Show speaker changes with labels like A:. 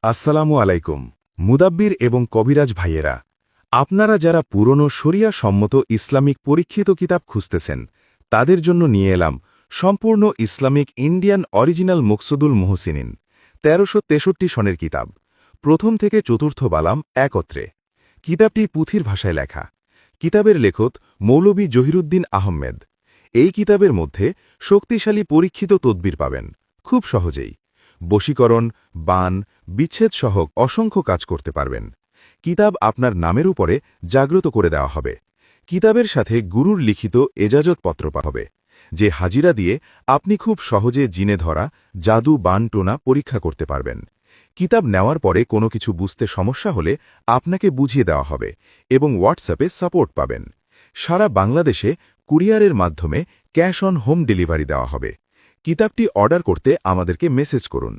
A: আসসালামু আলাইকুম। মুদাব্বির এবং কবিরাজ ভাইয়েরা, আপনারা যারা পুরনো শরিয়া সম্মত ইসলামিক পরীক্ষিত কিতাব খুঁজতেছেন তাদের জন্য নিয়ে এলাম সম্পূর্ণ ইসলামিক ইন্ডিয়ান অরিজিনাল মুকসুদুল মুহসিনিন ১৩৬৩ সনের কিতাব, প্রথম থেকে চতুর্থ বালাম একত্রে। কিতাবটি পুঁথির ভাষায় লেখা। কিতাবের লেখক মৌলভী জহিরুদ্দিন আহমেদ। এই কিতাবের মধ্যে শক্তিশালী পরীক্ষিত তদবির পাবেন খুব সহজেই। বশীকরণ, বান, বিচ্ছেদ সহ অসংখ্য কাজ করতে পারবেন। কিতাব আপনার নামের উপরে জাগ্রত করে দেওয়া হবে। কিতাবের সাথে গুরুর লিখিত এজাজতপত্র হবে, যে হাজিরা দিয়ে আপনি খুব সহজে জিনে ধরা, জাদু, বান, টোনা পরীক্ষা করতে পারবেন। কিতাব নেওয়ার পরে কোনো কিছু বুঝতে সমস্যা হলে আপনাকে বুঝিয়ে দেওয়া হবে এবং হোয়াটসঅ্যাপে সাপোর্ট পাবেন। সারা বাংলাদেশে কুরিয়ারের মাধ্যমে ক্যাশ অন হোম ডেলিভারি দেওয়া হবে। কিতাবটি অর্ডার করতে আমাদেরকে মেসেজ করুন।